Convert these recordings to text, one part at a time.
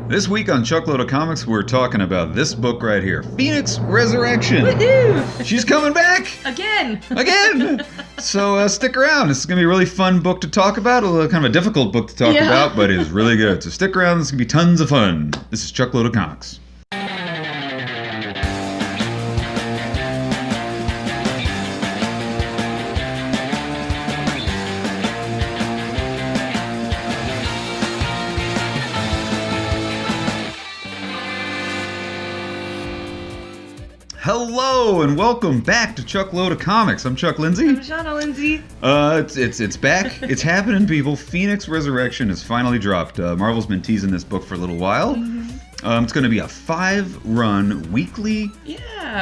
This week on Chuckload of Comics, we're talking about this book right here, Phoenix Resurrection. Woohoo! She's coming back! Again! So stick around. This is going to be a really fun book to talk about, kind of a difficult book to talk about, but it's really good. So stick around. This is going to be tons of fun. This is Chuckload of Comics. Hello and welcome back to Chuckload of Comics. I'm Chuck Lindsay. I'm Shauna Lindsay. It's back. It's happening, people. Phoenix Resurrection is finally dropped. Marvel's been teasing this book for a little while. Mm-hmm. It's going to be a 5-run weekly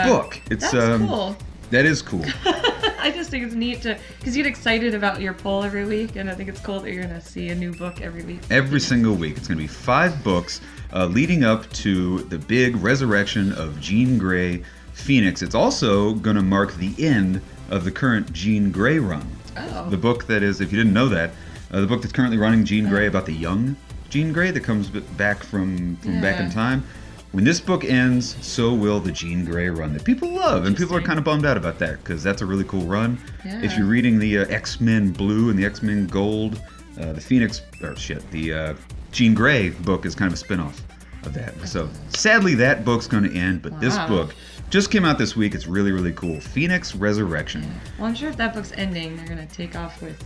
book. That's cool. That is cool. I just think it's neat because you get excited about your poll every week, and I think it's cool that you're going to see a new book every week. Every single week. It's going to be 5 books leading up to the big resurrection of Jean Grey Phoenix. It's also going to mark the end of the current Jean Grey run. Oh. The book that is, if you didn't know that, the book that's currently running Jean Grey about the young Jean Grey that comes back from back in time. When this book ends, so will the Jean Grey run that people love, and people are kind of bummed out about that because that's a really cool run. Yeah. If you're reading the X-Men Blue and the X-Men Gold, the Jean Grey book is kind of a spin-off of that. So sadly, that book's going to end, but this book just came out this week. It's really, really cool. Phoenix Resurrection. Yeah. Well, I'm sure if that book's ending, they're going to take off with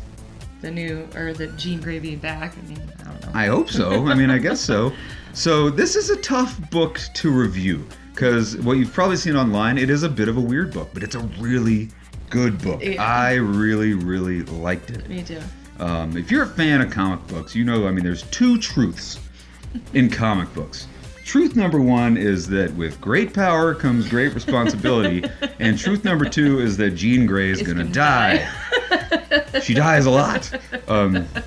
the Jean Grey being back. I mean, I don't know. I hope so. I guess so. So this is a tough book to review because what you've probably seen online, it is a bit of a weird book, but it's a really good book. Yeah. I really, really liked it. Me too. If you're a fan of comic books, you know, there's 2 truths in comic books. Truth number 1 is that with great power comes great responsibility, and truth number 2 is that Jean Grey is going to die. She dies a lot.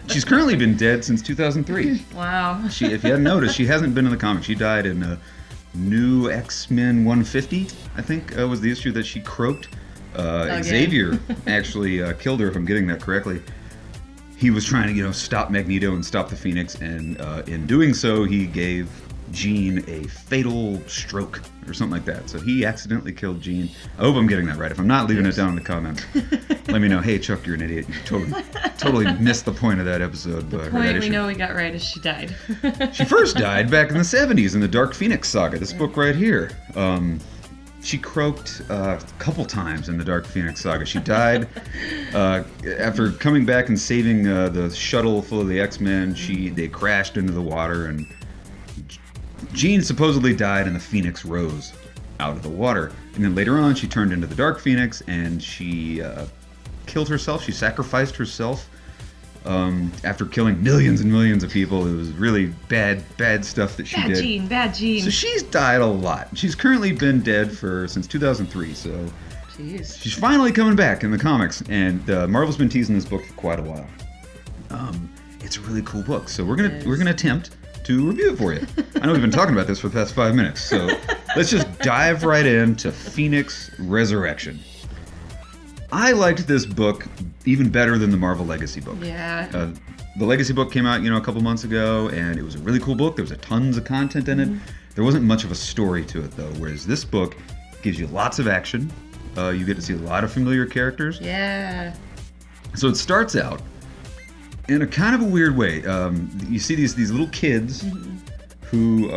She's currently been dead since 2003. Wow. If you hadn't noticed, she hasn't been in the comics. She died in New X-Men 150, I think, was the issue that she croaked. Xavier actually killed her, if I'm getting that correctly. He was trying to, stop Magneto and stop the Phoenix, and in doing so, he gave Jean a fatal stroke or something like that. So he accidentally killed Jean. I hope I'm getting that right. If I'm not, leaving it down in the comments. Let me know. Hey, Chuck, you're an idiot. You totally missed the point of that episode. The point we know we got right is she died. She first died back in the 70s in the Dark Phoenix saga, this book right here. She croaked a couple times in the Dark Phoenix saga. She died after coming back and saving the shuttle full of the X-Men. They crashed into the water, and Jean supposedly died, and the Phoenix rose out of the water. And then later on, she turned into the Dark Phoenix, and she killed herself. She sacrificed herself after killing millions and millions of people. It was really bad stuff that she did. Bad Jean. So she's died a lot. She's currently been dead since 2003, so jeez. She's finally coming back in the comics, and Marvel's been teasing this book for quite a while. It's a really cool book, so we're gonna attempt to review it for you. I know we've been talking about this for the past 5 minutes, so let's just dive right into Phoenix Resurrection. I liked this book even better than the Marvel Legacy book. Yeah. The Legacy book came out, a couple months ago, and it was a really cool book. There was tons of content in it. There wasn't much of a story to it, though, whereas this book gives you lots of action. You get to see a lot of familiar characters. Yeah. So it starts out in a kind of a weird way. You see these little kids who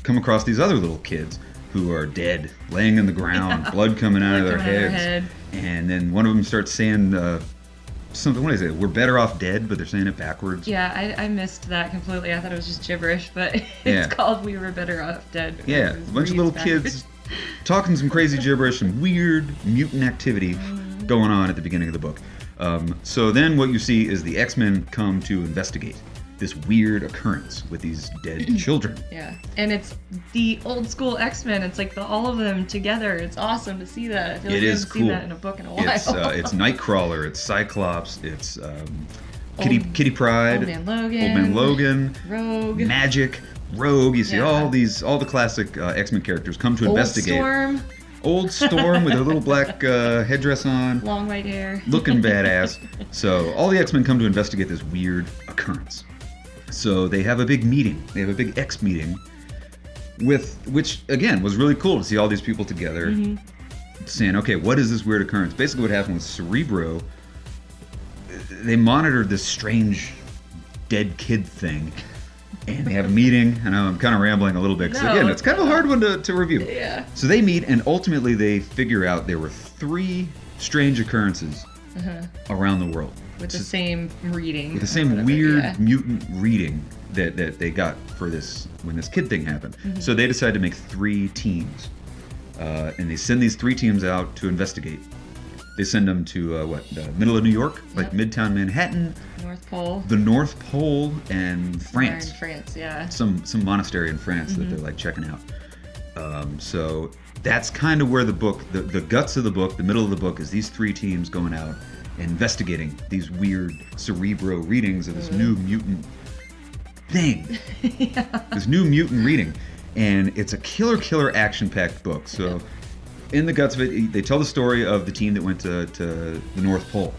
come across these other little kids who are dead, laying in the ground, blood coming out of their heads. And then one of them starts saying something, what do they say? We're better off dead, but they're saying it backwards. Yeah, I missed that completely. I thought it was just gibberish, but it's called We Were Better Off Dead. Yeah, a bunch of little kids talking some crazy gibberish and weird mutant activity going on at the beginning of the book. So then what you see is the X-Men come to investigate this weird occurrence with these dead children. Yeah, and it's the old school X-Men. It's like all of them together. It's awesome to see that. I feel like we haven't seen that in a book in a while. It's Nightcrawler, it's Cyclops, it's Kitty Pryde, Old Man Logan, Rogue, Magic, Rogue. You see all the classic X-Men characters come to investigate. Old Storm with her little black headdress on. Long white hair. Looking badass. So all the X-Men come to investigate this weird occurrence. So they have a big meeting. They have a big X meeting, which again was really cool to see all these people together, saying, okay, what is this weird occurrence? Basically, what happened with Cerebro, they monitored this strange dead kid thing, and they have a meeting. I know I'm kind of rambling a little bit, because again, it's kind of a hard one to review. Yeah. So they meet, and ultimately they figure out there were 3 strange occurrences around the world. With the same reading. With the same weird mutant reading that they got for this, when this kid thing happened. So they decided to make 3 teams. And they send these 3 teams out to investigate. They send them to, the middle of New York, like Midtown Manhattan. North Pole. The North Pole and France. In France, yeah. Some monastery in France that they're like checking out. So that's kind of where the book, the guts of the book, the middle of the book is these 3 teams going out investigating these weird Cerebro readings of this new mutant thing. This new mutant reading. And it's a killer action-packed book. So in the guts of it, they tell the story of the team that went to the North Pole.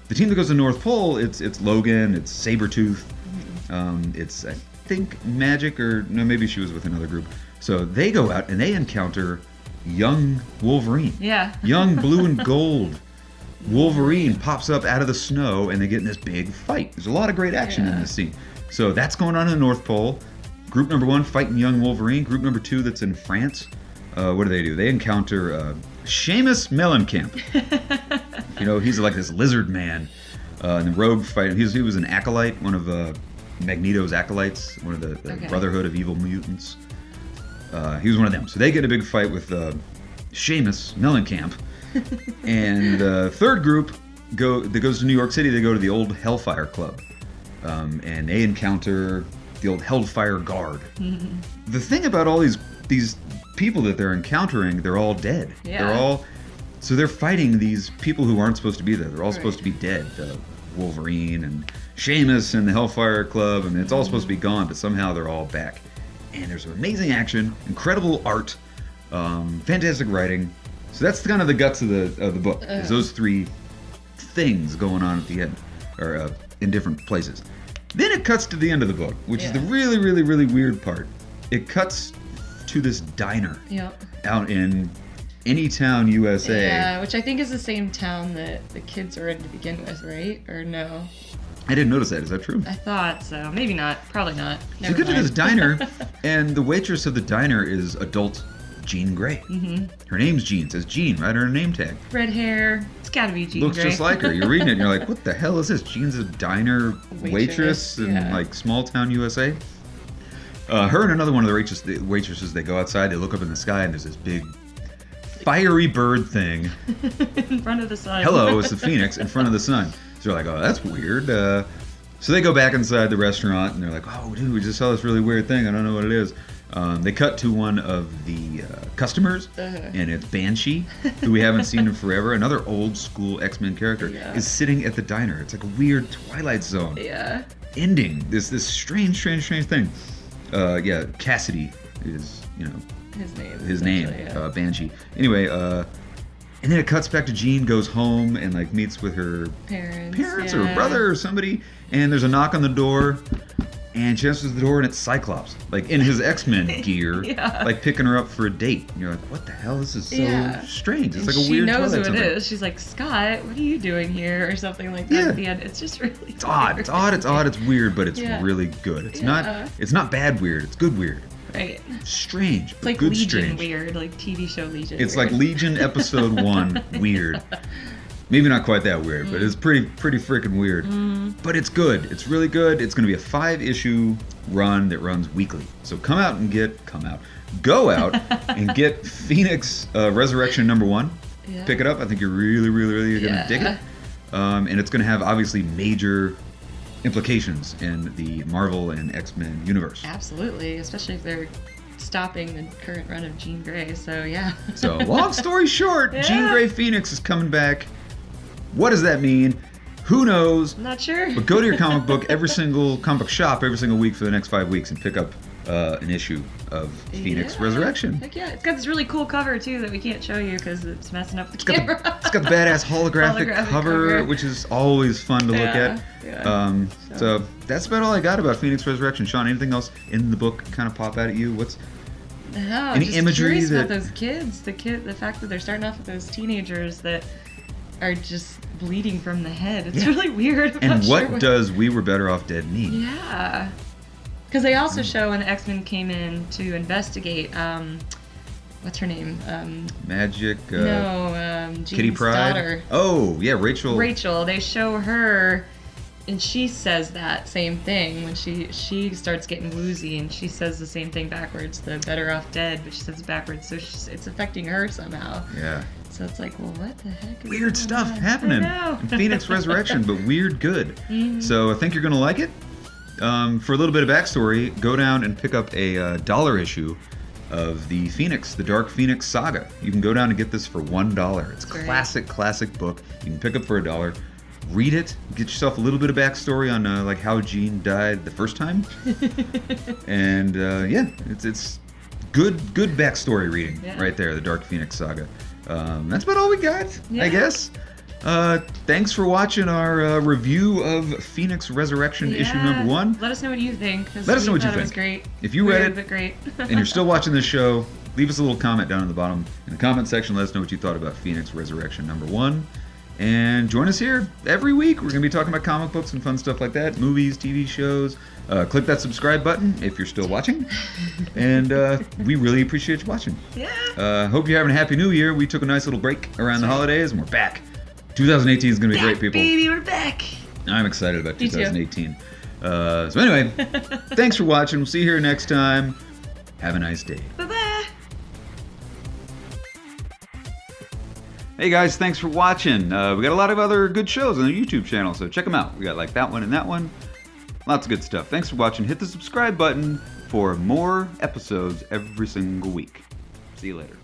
The team that goes to the North Pole, it's Logan, it's Sabretooth, it's, I think, Magic, or no, maybe she was with another group. So they go out and they encounter young Wolverine. Yeah. Young blue and gold Wolverine pops up out of the snow, and they get in this big fight. There's a lot of great action in this scene. So that's going on in the North Pole. Group number 1 fighting young Wolverine. Group number 2 that's in France. What do? They encounter Seamus Mellencamp. He's like this lizard man. And the Rogue fight. He was an acolyte, one of Magneto's acolytes, one of the Brotherhood of Evil Mutants. He was one of them. So they get a big fight with Seamus Mellencamp. And the third group that goes to New York City. They go to the old Hellfire Club, and they encounter the old Hellfire Guard. The thing about all these people that they're encountering, they're all dead. Yeah. They're fighting these people who aren't supposed to be there. They're all supposed to be dead. Wolverine and Seamus and the Hellfire Club, and it's all supposed to be gone, but somehow they're all back. And there's amazing action, incredible art, fantastic writing. So that's kind of the guts of the book. Is those 3 things going on at the end, or in different places. Then it cuts to the end of the book, which is the really, really, really weird part. It cuts to this diner out in Anytown, USA. Yeah, which I think is the same town that the kids are in to begin with, right? Or no? I didn't notice that. Is that true? I thought so. Maybe not. Probably not. So you get to this diner, and the waitress of the diner is adult Jean Grey. Her name's Jean. It says Jean right on her name tag. Red hair. It's got to be Jean Looks Grey. just like her. You're reading it, and you're like, what the hell is this? Jean's a diner waitress in like small town USA. Her and another one of the waitresses, they go outside. They look up in the sky, and there's this big fiery bird thing in front of the sun. Hello, it's the Phoenix in front of the sun. So they're like, oh, that's weird. So they go back inside the restaurant, and they're like, oh, dude, we just saw this really weird thing. I don't know what it is. They cut to one of the customers, and it's Banshee, who we haven't seen in forever. Another old school X-Men character is sitting at the diner. It's like a weird Twilight Zone ending. This strange thing. Cassidy is, his name, Banshee. Anyway, and then it cuts back to Jean goes home and like meets with her parents or brother or somebody, and there's a knock on the door. And she answers the door, and it's Cyclops, like in his X-Men gear, like picking her up for a date. And you're like, what the hell? This is so strange. It's like a weird Twilight Zone. She knows who it is. She's like, Scott, what are you doing here? Or something like that at the end. It's just really It's odd. It's odd. It's weird, but it's really good. It's not bad weird. It's good weird. Right. Strange. It's like good Legion strange. weird, like TV show Legion. It's like Legion episode 1 weird. Maybe not quite that weird, but it's pretty freaking weird. But it's good. It's really good. It's going to be a 5-issue run that runs weekly. So go out and get Phoenix Resurrection #1. Yeah. Pick it up. I think you're really going to dig it. And it's going to have obviously major implications in the Marvel and X-Men universe. Absolutely, especially if they're stopping the current run of Jean Grey. So yeah. So long story short, Jean Grey Phoenix is coming back. What does that mean? Who knows? Not sure. But go to your comic book, every single comic book shop, every single week for the next 5 weeks and pick up an issue of Phoenix Yeah. Resurrection. Heck yeah. It's got this really cool cover, too, that we can't show you because it's messing up the camera. It's got the badass holographic cover, which is always fun to look at. Yeah. So that's about all I got about Phoenix Resurrection. Sean, anything else in the book kind of pop out at you? No, any just imagery curious that about those kids. The fact that they're starting off with those teenagers that are just bleeding from the head. It's really weird. And what does We Were Better Off Dead mean? Yeah. Because they also show when the X-Men came in to investigate, what's her name? Magic. Jean's Kitty Pryde. daughter. Oh, yeah, Rachel. Rachel. They show her, and she says that same thing when she starts getting woozy, and she says the same thing backwards. The better off dead, but she says it backwards, so it's affecting her somehow. Yeah. So it's like, well, what the heck is weird going stuff on? happening in Phoenix Resurrection, but weird good. So I think you're going to like it. For a little bit of backstory, go down and pick up a dollar issue of the Dark Phoenix saga. You can go down and get this for $1. It's a classic book. You can pick up for $1. Read it. Get yourself a little bit of backstory on like how Jean died the first time. And it's good backstory reading right there. The Dark Phoenix saga. That's about all we got, I guess. Thanks for watching our review of Phoenix Resurrection issue number 1. Let us know what you think. Let us know what you think. It was great. If you read it, but great. and you're still watching this show, leave us a little comment down at the bottom in the comment section. Let us know what you thought about Phoenix Resurrection number 1. And join us here every week. We're going to be talking about comic books and fun stuff like that, movies, TV shows. Click that subscribe button if you're still watching. And we really appreciate you watching. Yeah. Hope you're having a happy new year. We took a nice little break around the holidays, and we're back. 2018 is going to be great, people. Baby, we're back. I'm excited about Me 2018. So anyway, thanks for watching. We'll see you here next time. Have a nice day. Bye-bye. Hey guys, thanks for watching. We got a lot of other good shows on the YouTube channel, so check them out. We got like that one and that one. Lots of good stuff. Thanks for watching. Hit the subscribe button for more episodes every single week. See you later.